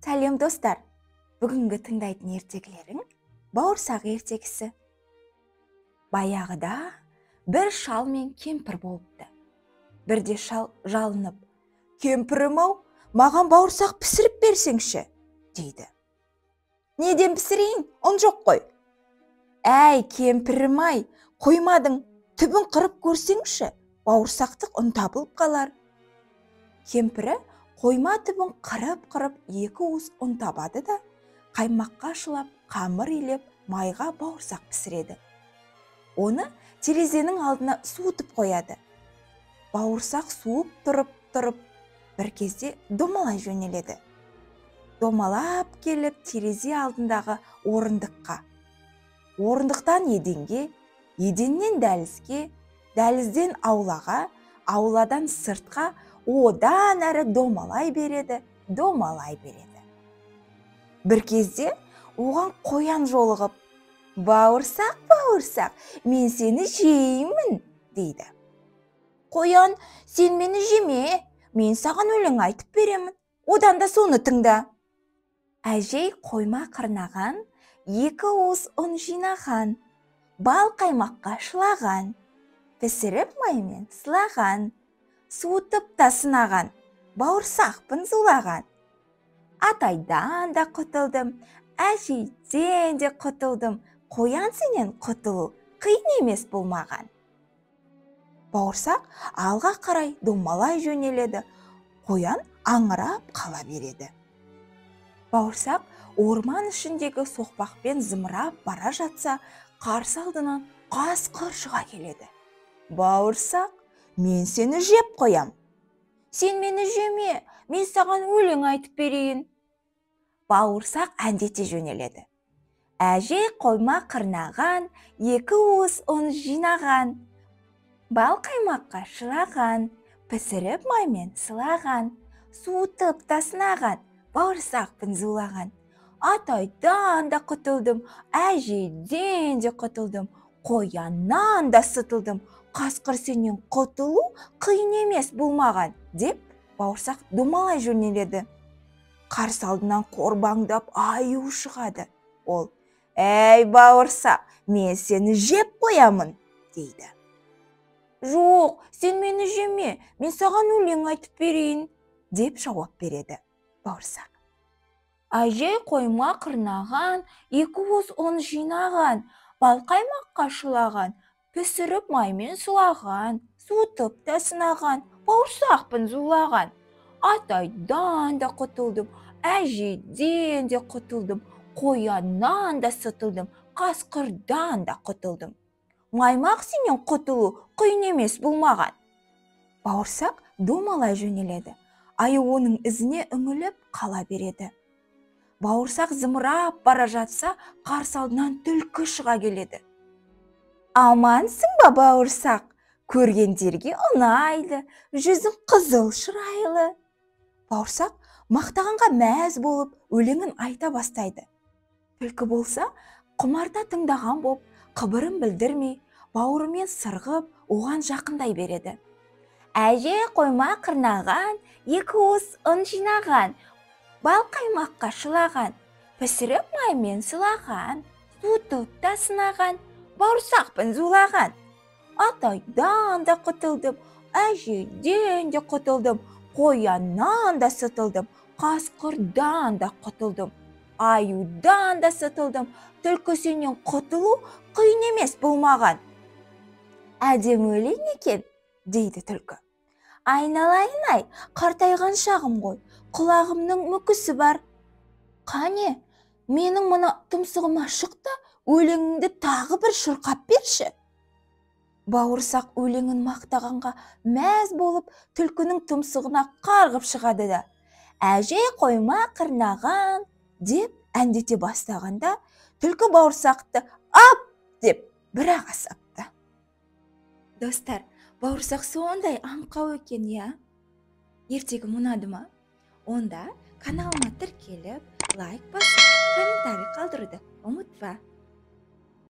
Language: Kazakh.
Сәлем достар, бүгінгі тыңдайтын ертегілерің бауырсақ ертегісі. Баяғыда бір шал мен кемпір болыпты. Бірде шал жалынып, кемпірім-ау, маған бауырсақ пісіріп берсеңші, дейді. Неден пісірейін, ұн жоқ қой. Әй, кемпірім-ай, қоймадың, түбін қырып көрсеңші, бауырсақтық ұн табылып қалар. Кемпірі қойма түбін қырып екі уыс ұн табады да, қаймаққа шылап, қамыр илеп, майға бауырсақ пісіреді. Оны терезенің алдына суытып қояды. Бауырсақ суып тұрып, бір кезде домалай жөнеледі. Домалап келіп терезе алдындағы орындыққа. Орындықтан еденге, еденнен дәлізге, дәлізден аулаға, ауладан сыртқа, одан әрі домалай береді. Бір кезде оған қоян жолығып, бауырсақ, мен сені жеймін, дейді. Қоян, сен мені жеме, мен саған өлең айтып беремін, одан да соны тыңда. Әжей қойма қырнаған, екі уыс ұн жинаған, бал қаймаққа шылаған, пісіріп маймен сылаған, суытып та сынаған, бауырсақпын зулаған. Атайдан да құтылдым, әжейден де құтылдым, қоян сенен құтылу қиын емес болмаған. Бауырсақ алға қарай домалай жөнеледі, қоян аңырап қала береді. Бауырсақ орман ішіндегі соқпақпен зымырап бара жатса, қарсы алдынан қасқыр шыға келеді. Бауырсақ, мен сені жеп қоям. Сен мені жеме, мен саған өлең айтып берейін. Бауырсақ әндете жөнеледі. Әжей қойма қырнаған, екі уыс ұн жинаған, бал қаймаққа шылаған, пісіріп маймен сылаған, суытып та сынаған, бауырсақпын зулаған. Атайдан да құтылдым, әжейден де құтылдым, қояннан да сытылдым, қасқыр сенен құтылу қиын емес болмаған, деп бауырсақ домалай жөнеледі. Қарсы алдынан қорбаңдап аю шығады. Ол, әй бауырсақ, мен сені жеп қоямын, дейді. Жоқ, сен мені жеме, мен саған өлең айтып берейін, деп жауап береді бауырсақ. Әжей қойма қырнаған, екі уыс ұн жинаған, бал қаймаққа шылаған, пісіріп маймен сылаған, суытып та сынаған, бауырсақпын зулаған. Атайдан да құтылдым, әжейден де құтылдым, қояннан да сытылдым, қасқырдан да құтылдым. Маймақ сенен құтылу қиын емес болмаған. Бауырсақ домалай жөнеледі. Аю оның ізіне үңіліп қала береді. Бауырсақ зымырап бара жатса, қарсы алдынан түлкі шыға келеді. Амансың ба, бауырсақ? Көргендерге ұнайды, жүзің қызыл шырайлы. Бауырсақ мақтағанға мәз болып, өлеңін айта бастайды. Түлкі болса, құмарта тыңдаған боп, қыбырын білдірмей, бауырымен сырғып, оған жақындай береді. Әжей қойма қырнаған, екі уыс ұн жинаған, бал қаймаққа шылаған, пісіріп маймен сылаған, суытып та сынаған, бауырсақпын зулаған. Атайдан да құтылдым, әжейден де құтылдым, қояннан да сытылдым, қасқырдан да құтылдым, аюдан да сытылдым, түлкі сенен құтылу қиын емес болмаған. Әдемі өлең екен, дейді түлкі. Айналайын-ай, қартайған шағым ғой, құлағымның мүкісі бар. Қане, менің мұны тұмсығыма шықта, өлеңіңді тағы бір шырқап берші. Бауырсақ өлеңін мақтағанға мәз болып, түлкінің тұмсығына қарғып шығады да, әжей қойма қырнаған, деп әндете бастағанда, түлкі бауырсақты ап деп бір-ақ асапты. Достар, бауырсақ сондай аңқау екен, я? Ертегім ұнады ма? Онда каналыма тіркеліп, лайк басып, комментарий қалдыруды ұмытпа.